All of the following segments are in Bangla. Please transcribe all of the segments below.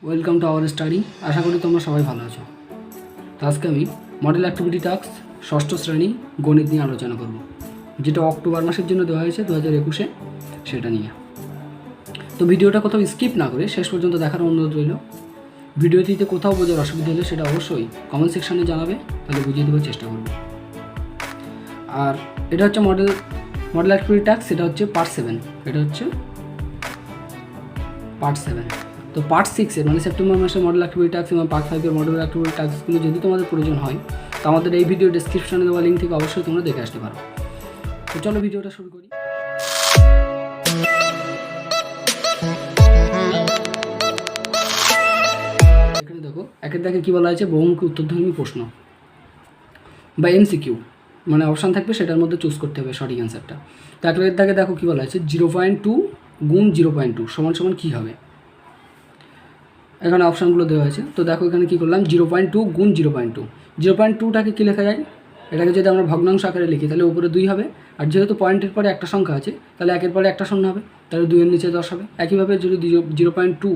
Welcome to our study. আশা করি তোমরা সবাই ভালো আছো। তো আজকে আমি মডেল অ্যাক্টিভিটি টাস্ক ষষ্ঠ শ্রেণী গণিত নিয়ে আলোচনা করব, যেটা অক্টোবর মাসের জন্য দেওয়া হয়েছে 2021-এ, সেটা নিয়ে। তো ভিডিওটা কোথাও স্কিপ না করে শেষ পর্যন্ত দেখার অনুরোধ রইল। ভিডিওটিতে কোথাও বোঝার অসুবিধা হলে সেটা অবশ্যই কমেন্ট সেকশানে জানাবে, তাহলে বুঝিয়ে দেওয়ার চেষ্টা করব। আর এটা হচ্ছে মডেল অ্যাক্টিভিটি টাস্ক, সেটা হচ্ছে পার্ট 7। এটা হচ্ছে পার্ট 7। তো পার্ট 6-এর মানে সেপ্টেম্বর মাসের মডেল অ্যাক্টিভিটি টাস্ক এবং পার্ট 5-এর মডেল অ্যাক্টিভিটি টাস্কগুলো যদি তোমাদের প্রয়োজন হয়, তো আমাদের এই ভিডিও ডেসক্রিপশনে দেওয়া লিঙ্ক থেকে অবশ্যই তোমরা দেখে আসতে পারো। তো চলো ভিডিওটা শুরু করি। এখানে দেখো একের দাগে কী বলা হয়েছে, বহুমুখী উত্তরধর্মী প্রশ্ন বা এমসিকিউ, মানে অপশান থাকবে, সেটার মধ্যে চুজ করতে হবে সঠিক অ্যান্সারটা। তো একের দাগে দেখো কী বলা হয়েছে, 0.2 গুণ 0.2 সমান সমান কী হবে। এখানে অপশানগুলো দেওয়া হয়েছে। তো দেখো এখানে কী করলাম, 0.2 গুণ 0.2। 0.2টাকে কী লেখা যায়, এটাকে যদি আমরা ভগ্নাংশ আকারে লিখি তাহলে উপরে 2 হবে, আর যেহেতু পয়েন্টের পরে একটা সংখ্যা আছে তাহলে একের পরে একটা শূন্য হবে, তাহলে 2-এর নিচে 10 হবে। একইভাবে যদি 0.2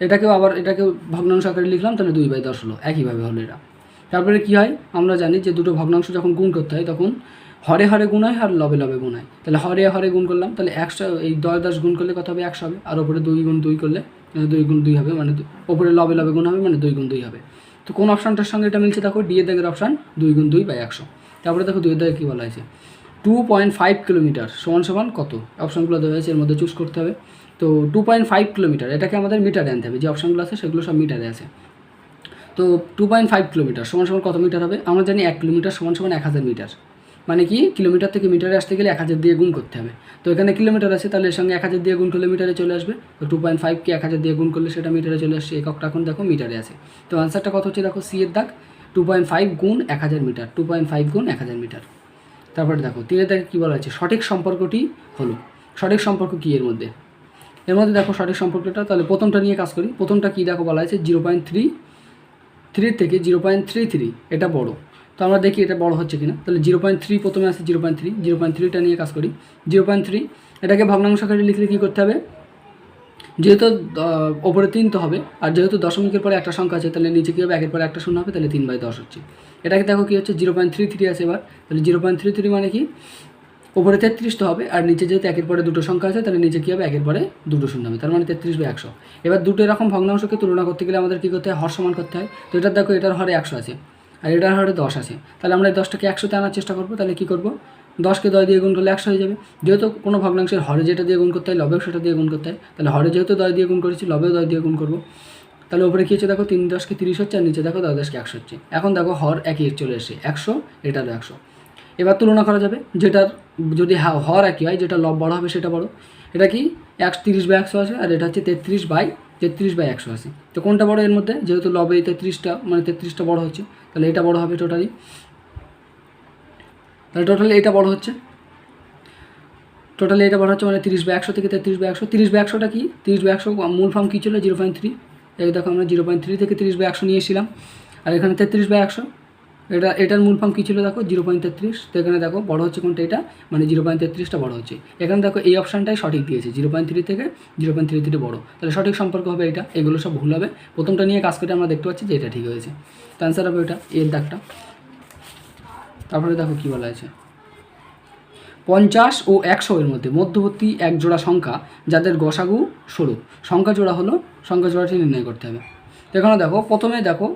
এটাকেও ভগ্নাংশ আকারে লিখলাম তাহলে 2/10 হলো, একইভাবে হলো এটা। তারপরে কী হয়, আমরা জানি যে দুটো ভগ্নাংশ যখন গুণ করতে হয় তখন হরে হরে গুণ হয় আর লবে লবে গুণ হয়। তাহলে হরে হরে গুণ করলাম, তাহলে 100, এই 10 গুণ করলে কত হবে, 100 হবে। আর ওপরে 2 গুণ 2 করলে 2 গুণ 2 হবে, মানে ওপরে লবে লবে গুণ হবে, মানে 2 গুণ 2 হবে। তো কোন অপশানটার সঙ্গে এটা মিলছে, দেখো ডি এর দাগের অপশান 2 গুণ 2/100। তারপরে দেখো 2 এর দাগে কী বলা হয়েছে, 2.5 কিলোমিটার সমান সমান কত। অপশানগুলো দেওয়া হয়েছে, এর মধ্যে চুজ করতে হবে। তো 2.5 কিলোমিটার এটাকে আমাদের মিটারে আনতে হবে, যে অপশানগুলো আছে সেগুলো সব মিটারে আছে। তো 2.5 কিলোমিটার সমান সমান কত মিটার হবে, আমরা জানি 1 কিলোমিটার সমান সমান 1000 মিটার। মানে কি, কিলোমিটার থেকে মিটারে আসতে গেলে 1000 দিয়ে গুণ করতে হবে। তো এখানে কিলোমিটার আছে, তাহলে এর সঙ্গে 1000 দিয়ে গুণ করলে মিটারে চলে আসবে। তো 2.5কে 1000 দিয়ে গুণ করলে সেটা মিটারে চলে আসছে, এককটা এখন দেখো মিটারে আছে। তো আনসারটা কত হচ্ছে, দেখো সি এর দাগ 2.5 গুণ 1000 মিটার, 2.5 গুণ 1000 মিটার। তারপরে দেখো 3-এর দাগে কী বলা হচ্ছে, সঠিক সম্পর্কটি হলো। সঠিক সম্পর্ক কী এর মধ্যে দেখো সঠিক সম্পর্কটা, তাহলে প্রথমটা নিয়ে কাজ করি। প্রথমটা কী দেখো বলা হয়েছে, 0.3 থেকে 0.33 এটা বড়। তো আমরা দেখি এটা বড় হচ্ছে কিনা। তাহলে 0.3 প্রথমে আছে, 0.3টা নিয়ে কাজ করি। 0.3 এটাকে ভগ্নাংশ আকারে লিখলে কী করতে হবে, যেহেতু ওপরে 3 তো হবে, আর যেহেতু দশমিকের পরে একটা সংখ্যা আছে তাহলে নিচে কী হবে, একের পরে একটা শূন্য হবে, তাহলে 3/10 হচ্ছে। এটাকে দেখো কী হচ্ছে, 0.33 আছে এবার। তাহলে 0.33 মানে কি, ওপরে 33 তো হবে, আর নিচে যেহেতু একের পরে দুটো সংখ্যা আছে তাহলে নিচে কী হবে, একের পরে দুটো শূন্য হবে, তার মানে 33/100। এবার দুটো এরকম ভগ্নাংশকে তুলনা করতে গেলে আমাদের কী করতে হয়, হর সমান করতে হয়। তো এটার দেখো এটার হরে 100 আছে আর এটার হরে 10 আছে, তাহলে আমরা এই 10টাকে 100-তে আনার চেষ্টা করবো। তাহলে কী করবো, 10কে 10 দিয়ে গুণ করলে 100 হয়ে যাবে। যেহেতু কোনো ভগ্নাংশের হরে যেটা দিয়ে গুণ করতে হয় লবেও সেটা দিয়ে গুণ করতে হয়, তাহলে হরে যেহেতু 10 দিয়ে গুণ করেছি, লবেও 10 দিয়ে গুণ করবো। তাহলে উপরে কী হচ্ছে, দেখো 3 10কে 30 হচ্ছে, আর নিচে দেখো 10 10কে 100 হচ্ছে। এখন দেখো হর একই চলে এসে 100, এটারও 100। এবার তুলনা করা যাবে, যেটার যদি হর একই হয়, যেটা লব বড় হবে সেটা বড়। এটা কি 30/100 আছে, আর এটা হচ্ছে 33/100 আছে। তো কোনটা বড় এর মধ্যে, যেহেতু লবে 33টা, মানে 33টা বড় হচ্ছে, তাহলে এটা বড় হবে টোটালি। তাহলে টোটালি এটা বড় হচ্ছে, মানে 30/100 থেকে 33/100। 30/100টা কি, 30/100 মূল ফর্ম কী ছিল, 0.3। এই দেখো আমরা 0.3 থেকে 30/100 নিয়ে এসেছিলাম, আর এখানে 33/100। এটার মূল ফর্ম কী ছিল, দেখো 0.33। তো এখানে দেখো বড় হচ্ছে কোনটা, এটা, মানে 0.33টা বড় হচ্ছে। এখানে দেখো এই অপশানটাই সঠিক দিয়েছে, 0.3 থেকে 0.33 বড়, তাহলে সঠিক সম্পর্ক হবে এটা। এগুলো সব ভুল হবে, প্রথমটা নিয়ে কাজ করে আমরা দেখতে পাচ্ছি যে এটা ঠিক হয়েছে। তো অ্যান্সার হবে এটা, এর দাগটা। তারপরে দেখো কী বলা আছে, 50 ও 100 এর মধ্যে মধ্যবর্তী এক জোড়া সংখ্যা যাদের গসাগু 16, সংখ্যা জোড়া হলো, সংখ্যা জোড়াটি নির্ণয় করতে হবে। তো এখানে দেখো প্রথমে দেখো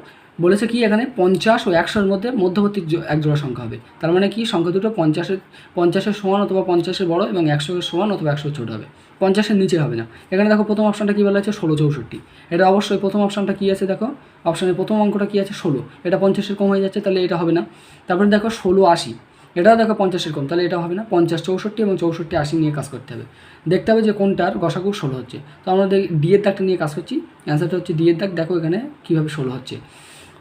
বলেছে কি, এখানে 50 ও 100 এর মধ্যে মধ্যবর্তী এক জোড়া সংখ্যা হবে। তার মানে কি, সংখ্যা দুটো 50-এর সমান অথবা 50-এর বড়, এবং 100-এর সমান অথবা 100 ছোটো হবে, 50-এর নিচে হবে না। এখানে দেখো প্রথম অপশানটা কী বলা আছে, 16/64। এটা অবশ্যই প্রথম অপশানটা কী আছে, দেখো অপশানের প্রথম অঙ্কটা কী আছে, 16। এটা 50-এর কম হয়ে যাচ্ছে, তাহলে এটা হবে না। তারপরে দেখো 16/80, এটাও দেখো 50-এর কম, তাহলে এটা হবে না। 50/64 এবং 64/80 নিয়ে কাজ করতে হবে, দেখতে হবে যে কোনটার গসাগু 16 হচ্ছে। তো আমরা ডি এর দাগটা নিয়ে কাজ করছি, অ্যান্সারটা হচ্ছে ডি এর দাগ। দেখো এখানে কীভাবে 16 হচ্ছে।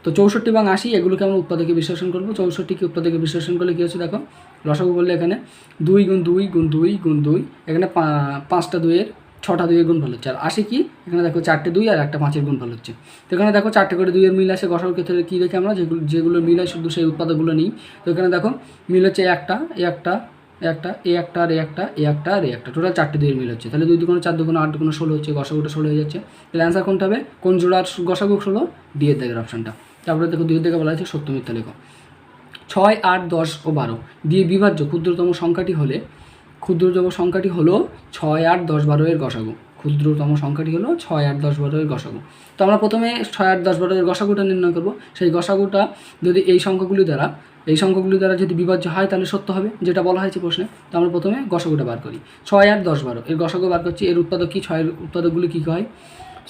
তো 64 এবং 80 এগুলোকে আমরা উৎপাদকে বিশ্লেষণ করবো। 64কে উৎপাদকে বিশ্লেষণ করলে কী হচ্ছে, দেখো লসাগু করলে এখানে 2 গুণ 2 গুণ 2 গুণ 2, এখানে 5টা 2-এর 6টা 2-এর গুণফল হচ্ছে। আর 80 কি, এখানে দেখো 4টে 2 আর একটা 5-এর গুণফল হচ্ছে। তো এখানে দেখো 4টে করে 2-এর মিল আসে গসাগুর ক্ষেত্রে কী দেখে আমরা যেগুলো মিল হয় শুধু সেই উৎপাদকগুলো নিই। তো এখানে দেখো মিল হচ্ছে একটা আর একটা টোটাল 4টে 2-এর মিল হচ্ছে। তাহলে 2 2 4 2 8 2 16 হচ্ছে, গসাগুটা 16 হয়ে যাচ্ছে। তাহলে অ্যান্সার কোনটা হবে, কোন জোড়ার গসাগু 16? D-এর দাগের অপশানটা। তারপরে দেখো 2-এর দিকে বলা হয়েছে সত্য মিথ্যা লেখো। 6, 8, 10 ও 12 দিয়ে বিভাজ্য ক্ষুদ্রতম সংখ্যাটি হলো 6, 8, 10, 12 এর গসাগু। ক্ষুদ্রতম সংখ্যাটি হলো 6, 8, 10, 12 এর গসাগু। তো আমরা প্রথমে 6, 8, 10, 12 এর গসাগুটা নির্ণয় করব। সেই গসাগুটা যদি এই সংখ্যাগুলি দ্বারা যদি বিভাজ্য হয় তাহলে সত্য হবে, যেটা বলা হয়েছে প্রশ্নে। তো আমরা প্রথমে গসাগুটা বার করি। 6, 8, 10, 12 এর গসাগু বার করছি। এর উৎপাদক কি, 6-এর উৎপাদকগুলি কী হয়,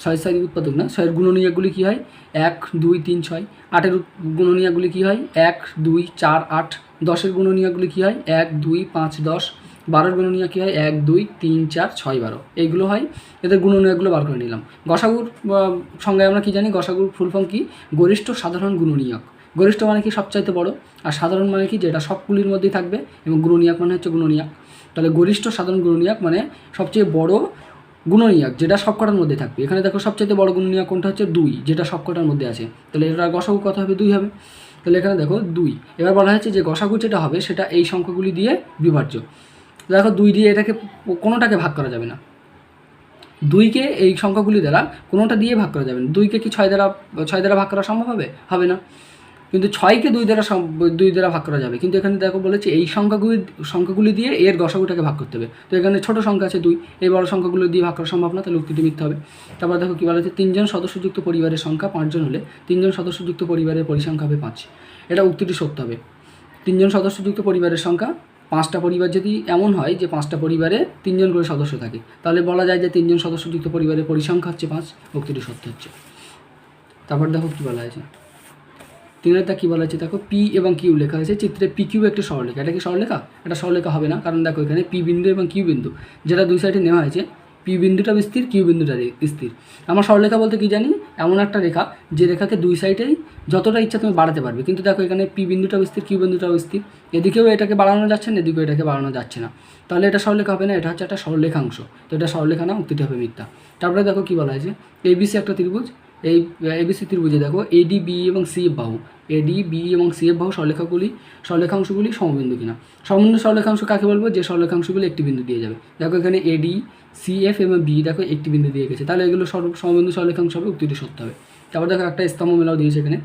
6 উৎপাদক না, 6-এর গুণনীয়কগুলি কী হয়, 1, 2, 3, 6। 8-এর গুণনীয়কগুলি কী হয়, 1, 2, 4, 8। 10-এর গুণনীয়কগুলি কী হয়, 1, 2, 5, 10। 12-এর গুণনীয়ক কী হয়, 1, 2, 3, 4, 6, 12। এইগুলো হয়, এদের গুণনীয়কগুলো বার করে নিলাম। গসাগুর সংজ্ঞায় আমরা কী জানি, গসাগুর ফুল ফর্ম কী, গরিষ্ঠ সাধারণ গুণনীয়ক। গরিষ্ঠ মানে কি, সবচাইতে বড়, আর সাধারণ মানে কি, যেটা সবগুলির মধ্যেই থাকবে, এবং গুণনীয়ক মানে হচ্ছে গুণনীয়ক। তাহলে গরিষ্ঠ সাধারণ গুণনীয়ক মানে সবচেয়ে বড় গুণনীয়ক, যেটা সবকটার মধ্যে থাকবে। এখানে দেখো সবচেয়ে বড় গুণনীয়ক কোনটা হচ্ছে 2, যেটা সবকটার মধ্যে আছে। তাহলে এটা গসাগু কত হবে, 2 হবে। তাহলে এখানে দেখো 2। এবার বলা হয়েছে যে গসাগু যেটা হবে সেটা এই সংখ্যাগুলি দিয়ে বিভাজ্য। দেখো 2 দিয়ে এটাকে কোনোটাকে ভাগ করা যাবে না। 2কে এই সংখ্যাগুলি দ্বারা কোনোটা দিয়ে ভাগ করা যাবে না। 2কে কি 6 দ্বারা ভাগ করা সম্ভব হবে, হবে না। কিন্তু 6কে 2 দ্বারা ভাগ করা যাবে। কিন্তু এখানে দেখো বলেছে এই সংখ্যাগুলি দিয়ে এর গসাগুটাকে ভাগ করতে হবে। তো এখানে ছোট সংখ্যা আছে 2, এই বড় সংখ্যাগুলো দিয়ে ভাগ করা সম্ভব না, তাহলে উক্তিটি মিথ্যা হবে। তারপর দেখো কী বলা হচ্ছে, 3 জন সদস্যযুক্ত পরিবারের সংখ্যা 5 জন হলে 3 জন সদস্যযুক্ত পরিবারের পরিসংখ্যা হবে 5। এটা উক্তিটি সত্য হবে। 3 জন সদস্যযুক্ত পরিবারের সংখ্যা, 5টা পরিবার যদি এমন হয় যে 5টা পরিবারে 3 জন করে সদস্য থাকে, তাহলে বলা যায় যে 3 জন সদস্যযুক্ত পরিবারের পরিসংখ্যা হচ্ছে 5। উক্তিটি সত্য হচ্ছে। তারপর দেখো কী বলা হয়েছে, 3-এরটা কী বলা হয়েছে, দেখো পি এবং কিউ লেখা হয়েছে চিত্রে। পি কিউ একটি সরলরেখা। এটা কি সরলরেখা? এটা সরলরেখা হবে না, কারণ দেখো এখানে পি বিন্দু এবং কিউ বিন্দু যেটা দুই সাইডে নেওয়া হয়েছে, পি বিন্দুটা স্থির, কিউ বিন্দুটা স্থির। আমরা সরলরেখা বলতে কী জানি, এমন একটা রেখা যে রেখাকে দুই সাইডেই যতটা ইচ্ছা তুমি বাড়াতে পারবে। কিন্তু দেখো এখানে পি বিন্দুটাও স্থির, কিউ বিন্দুটাও স্থির, এদিকেও এটাকে বাড়ানো যাচ্ছে না, এদিকেও এটাকে বাড়ানো যাচ্ছে না। তাহলে এটা সরলরেখা হবে না, এটা হচ্ছে একটা সরলরেখাংশ। তো এটা সরলরেখা না, উক্তিটি হবে মিথ্যা। তারপরে দেখো কী বলা হয়েছে, এবিসি একটা ত্রিভুজ। এই এবিসি ত্রিভুজে দেখো এডি, বি এবং সি এফ বাহু, এডি, বি এবং সি এফ বাহু সরলরেখাংশগুলি সমবিন্দু কিনা। সমবিন্দু সরলরেখাংশ কাকে বলবো, যে সরলরেখাংশগুলো একটি বিন্দু দিয়ে যাবে। দেখো এখানে এডি, সি এফ এবং বি দেখো একটি বিন্দু দিয়ে গেছে, তাহলে এগুলো সমবিন্দু সরলরেখাংশ হবে, উক্তিটি সত্য হবে। তারপর দেখো একটা স্তম্ভ মেলাও দিয়েছে এখানে।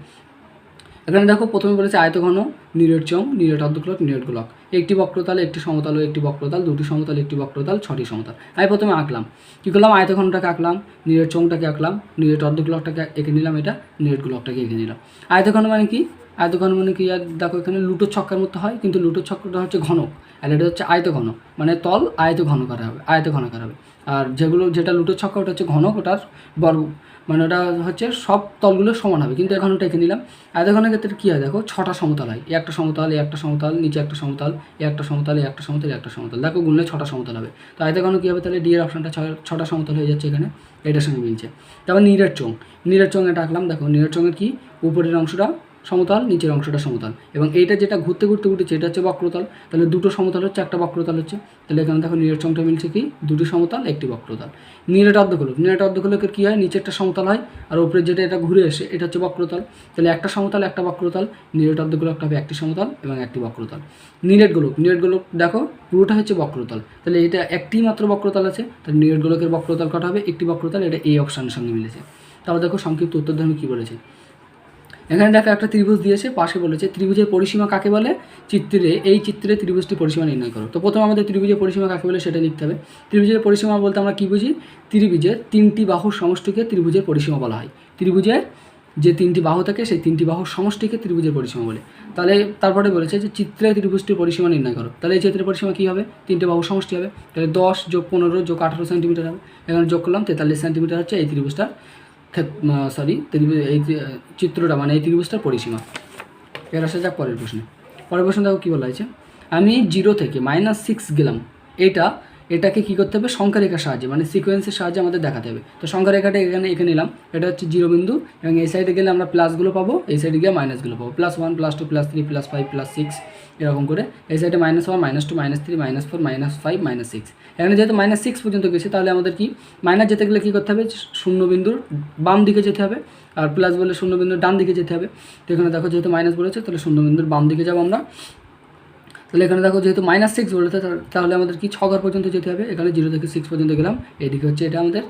এখানে দেখো প্রথমে বলেছে আয়তঘন, নিরেট চোঙ, নিরেট অর্ধগোলক, নিরেট গোলক, একটি বক্রতল, একটি সমতল ও একটি বক্রতল, দুটি সমতল, একটি বক্রতল, 6টি সমতল। আমি প্রথমে আঁকলাম, কী করলাম, আয়তঘনটাকে আঁকলাম, নিরেট চোঙটাকে আঁকলাম, নিরেট অর্ধগোলকটাকে এঁকে নিলাম, এটা নিরেট গোলকটাকে এঁকে নিলাম। আয়তঘন মানে কি, আয়তঘন মানে কি, আর দেখো এখানে লুটোর ছক্কার মতো হয়, কিন্তু লুটোর ছক্রটা হচ্ছে ঘনক, আর এটা হচ্ছে আয়তঘন, মানে তল আয়তঘনকার হবে, আয়তঘনকার হবে। আর যেটা লুটোর ছক্কা ওটা হচ্ছে ঘনক, ওটার বর্গ, মানে ওটা হচ্ছে সব তলগুলো সমান হবে। কিন্তু এখন ওটা এঁকে নিলাম। আয়তঘনের ক্ষেত্রে কী হয়, দেখো 6টা সমতল হয়, একটা সমতল, একটা সমতল, নিচে একটা সমতল, একটা সমতল, একটা সমতল, একটা সমতল, দেখো গুণলে 6টা সমতল হবে। তো আয়তঘন কী হবে, তাহলে ডি এর অপশানটা 6টা সমতল হয়ে যাচ্ছে এখানে, এটার সঙ্গে মিলছে। তারপর নিরেট চোঙ, নিরেট চোঙ এটা আঁকলাম। দেখো নিরেট চোঙের কি, উপরের অংশটা সমতল, নিচের অংশটা সমতল, এবং এইটা যেটা ঘুরতে ঘুরতে ঘুরতেছে এটা হচ্ছে বক্রতল। তাহলে দুটো সমতল হচ্ছে, একটা বক্রতল হচ্ছে। তাহলে এখানে দেখো নিরেট চোঙটা মিলছে কি, দুটি সমতল, একটি বক্রতল। নিরেট অর্ধগোলক, নিরেট অর্ধগোলকের কী হয়, নিচেরটা সমতল হয়, আর উপরে যেটা এটা ঘুরে এসে এটা হচ্ছে বক্রতল। তাহলে একটা সমতল, একটা বক্রতল, নিরেট অর্ধগোলকটা হবে একটি সমতল এবং একটি বক্রতল। নিরেট গোলক, নিরেট গোলক দেখো পুরোটা হচ্ছে বক্রতল, তাহলে এটা একটি মাত্র বক্রতল আছে, তাহলে নিরেট গোলকের বক্রতল কটা হবে, একটি বক্রতল, এটা এই অপশানের সঙ্গে মিলেছে। তারপর দেখো সংক্ষিপ্ত উত্তরধর্মী কী বলেছে, এখানে দেখো একটা ত্রিভুজ দিয়েছে, পাশে বলেছে ত্রিভুজের পরিসীমা কাকে বলে, এই চিত্রে ত্রিভুজটি পরিসীমা নির্ণয় করো। তো প্রথমে আমাদের ত্রিভুজের পরিসীমা কাকে বলে সেটা লিখতে হবে। ত্রিভুজের পরিসীমা বলতে আমরা কী বুঝি, ত্রিভুজের 3টি বাহুর সমষ্টিকে ত্রিভুজের পরিসীমা বলা হয়। ত্রিভুজের যে 3টি বাহু থাকে সেই 3টি বাহুর সমষ্টিকে ত্রিভুজের পরিসীমা বলে। তাহলে তারপরে বলেছে যে চিত্রে ত্রিভুজটির পরিসীমা নির্ণয় করো। তাহলে এই চিত্রের পরিসীমা কী হবে, 3টে বাহুর সমষ্টি হবে। তাহলে 10 + 15 + 18 সেন্টিমিটার হবে। এখানে যোগ করলাম 43 সেন্টিমিটার হচ্ছে এই ত্রিভুজটা, এই চিত্রটা মানে এই ত্রিভুজটার পরিসীমা। এর আসা যাক পরের প্রশ্নে। পরের প্রশ্ন দেখো কী বলা হয়েছে, আমি 0 থেকে -6 গেলাম, এটা এটাকে কী করতে হবে সংখ্যা রেখার সাহায্যে মানে সিকোয়েন্সের সাহায্যে আমাদের দেখাতে হবে। তো সংখ্যা রেখাটা এখানে নিলাম, এটা হচ্ছে 0 বিন্দু এবং এই সাইডে গেলে আমরা প্লাসগুলো পাবো, এই সাইডে গিয়ে মাইনাসগুলো পাবো, +1 +2 +3 +5 +6 এরকম করে। এই সাইডে -1 -2 -3 -4 -5 -6। এখানে যেহেতু -6 পর্যন্ত গেছে তাহলে আমাদের কি মাইনাস যেতে গেলে কী করতে হবে, 0 বিন্দুর বাম দিকে যেতে হবে, আর প্লাস বলে 0 বিন্দুর ডান দিকে যেতে হবে। তো এখানে দেখো যেহেতু মাইনাস বলেছে তাহলে 0 বিন্দুর বাম দিকে যাবো আমরা। তাহলে এখানে দেখো যেহেতু -6 বলেছে তাহলে আমাদের কি 6 ঘর পর্যন্ত যেতে হবে। এখানে 0 থেকে 6 পর্যন্ত গেলাম, এদিকে হচ্ছে এটা আমাদের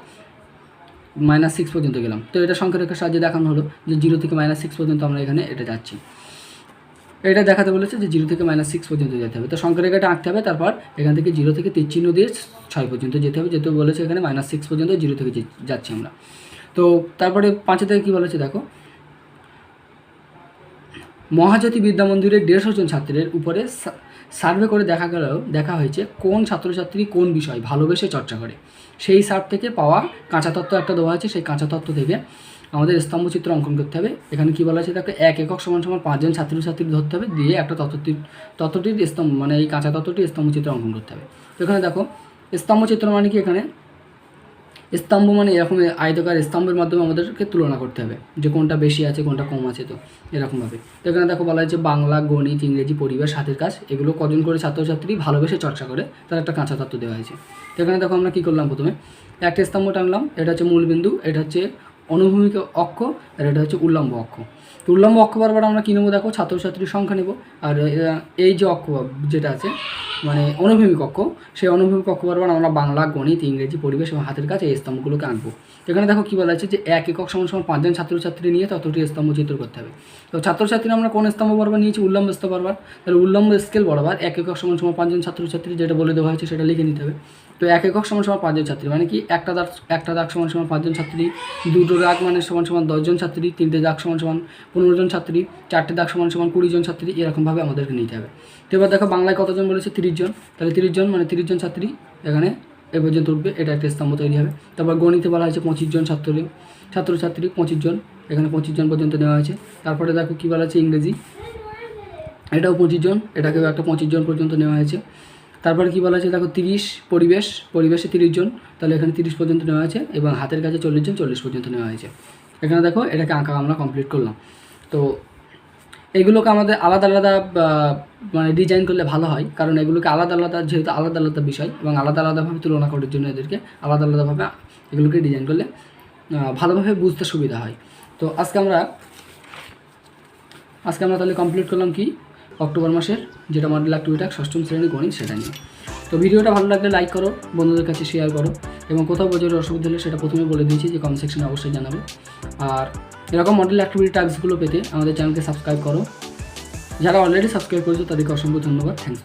-6 পর্যন্ত গেলাম। তো এটা সংখ্যা রেখার সাহায্যে দেখানো হলো যে 0 থেকে -6 পর্যন্ত আমরা এখানে এটা যাচ্ছি। এটা দেখাতে বলেছে যে 0 থেকে -6 পর্যন্ত যেতে হবে। তো সংখ্যা রেখাটা আঁকতে হবে, তারপর এখান থেকে 0 থেকে তীর চিহ্ন দিয়ে 6 পর্যন্ত যেতে হবে, যেহেতু বলেছে এখানে -6 পর্যন্ত 0 থেকে যাচ্ছি আমরা। তো তারপরে 5 থেকে কী বলেছে দেখো, মহাজ্যোতি বিদ্যা মন্দিরের 150 জন ছাত্রের উপরে সার্ভে করে দেখা হয়েছে কোন ছাত্রছাত্রী কোন বিষয় ভালোবেসে চর্চা করে। সেই সার্ভ থেকে পাওয়া কাঁচা তত্ত্ব একটা দেওয়া আছে, সেই কাঁচা তত্ত্ব থেকে আমাদের স্তম্ভচিত্র অঙ্কন করতে হবে। এখানে কী বলা আছে দেখো, 1 একক = 5 জন ছাত্রছাত্রী ধরতে হবে, দিয়ে একটা তত্ত্বটির স্তম্ভ মানে এই কাঁচা তত্ত্বটির স্তম্ভচিত্র অঙ্কন করতে হবে। তো এখানে দেখো স্তম্ভচিত্র মানে কি, এখানে স্তম্ভ মানে এরকম আয়তাকার স্তম্ভের মাধ্যমে আমাদেরকে তুলনা করতে হবে যে কোনটা বেশি আছে কোনটা কম আছে। তো এরকমভাবে তো এখানে দেখো বলা হয়েছে বাংলা, গণিত, ইংরেজি, পরিবেশ, হাতের কাজ এগুলো কজন করে ছাত্রছাত্রী ভালোবেসে চর্চা করে তার একটা কাঁচা তত্ত্ব দেওয়া হয়েছে। তো এখানে দেখো আমরা কী করলাম, প্রথমে একটা স্তম্ভ টানলাম, এটা হচ্ছে মূলবিন্দু, এটা হচ্ছে অনুভূমিক অক্ষ, আর এটা হচ্ছে উল্লম্ব অক্ষ। তো উল্লম্ব অক্ষ বরাবর আমরা কী নেবো দেখো, ছাত্রছাত্রীর সংখ্যা নেব, আর এই যে অক্ষ যেটা আছে মানে অনুভূমিক অক্ষ, সেই অনুভূমিক অক্ষ বরাবর আমরা বাংলা, গণিত, ইংরেজি, পরিবেশ এবং হাতের কাজ এই স্তম্ভগুলোকে আঁকবো। এখানে দেখো কী বলা আছে যে 1 একক = 5 জন ছাত্রছাত্রী নিয়ে ততটি স্তম্ভ চিত্র করতে হবে। তো ছাত্রছাত্রী আমরা কোন স্তম্ভ বরাবর নিয়েছি, উল্লম্ব স্তম্ভ বরাবর। তাহলে উল্লম্ব স্কেল বরাবর 1 একক = 5 জন ছাত্রছাত্রী যেটা বলে দেওয়া হয়েছে সেটা লিখে নিতে হবে। তো 1 একক = 5 জন ছাত্রী মানে কি, একটা দাগ = 5 জন ছাত্রী, দুটো দাগ মানে = 10 জন ছাত্রী, তিনটে দাগ = 15 জন ছাত্রী, চারটে দাগ = 20 জন ছাত্রী, এরকমভাবে আমাদেরকে নিতে হবে। তো এবার দেখো বাংলায় কতজন বলেছে, 30 জন। তাহলে 30 জন মানে 30 জন ছাত্রী এখানে এ পর্যন্ত উঠবে, এটা একটা স্তম্ভ তৈরি হবে। তারপর গণিতে বলা হয়েছে 25 জন ছাত্রছাত্রী 25 জন, এখানে 25 জন পর্যন্ত নেওয়া হয়েছে। তারপরে দেখো কী বলা আছে ইংরেজি, এটাও 25 জন, এটাকেও একটা 25 জন পর্যন্ত নেওয়া হয়েছে। তারপরে কী বলা আছে দেখো 30, পরিবেশে 30 জন, তাহলে এখানে 30 পর্যন্ত নেওয়া হয়েছে, এবং হাতের কাছে 40 জন, 40 পর্যন্ত নেওয়া হয়েছে। এখানে দেখো এটাকে আঁকা আমরা কমপ্লিট করলাম। তো এগুলোকে আমাদের আলাদা আলাদা মানে ডিজাইন করলে ভালো হয়, কারণ এগুলোকে আলাদা আলাদা যেহেতু আলাদা আলাদা বিষয় এবং আলাদা আলাদাভাবে তুলনা করার জন্য এদেরকে আলাদা আলাদাভাবে এগুলোকে ডিজাইন করলে ভালোভাবে বুঝতে সুবিধা হয়। তো আজকে আমরা তাহলে কমপ্লিট করলাম কি অক্টোবর মাসের যেটা মডেল অ্যাক্টিভিটি 6ম শ্রেণী গণিত সেটা নিয়ে। তো ভিডিওটা ভালো লাগলে লাইক করো, বন্ধুদের কাছে শেয়ার করো, এবং কোথাও বোঝার অসুবিধা হলে সেটা প্রথমে বলে দিয়েছি যে কমেন্ট সেকশনে অবশ্যই জানাবে। আর এরকম মডেল অ্যাক্টিভিটি টাস্কগুলো পেতে আমাদের চ্যানেলকে সাবস্ক্রাইব করো। যারা অলরেডি সাবস্ক্রাইব করেছো তাদেরকে অসংখ্য ধন্যবাদ, থ্যাংকস।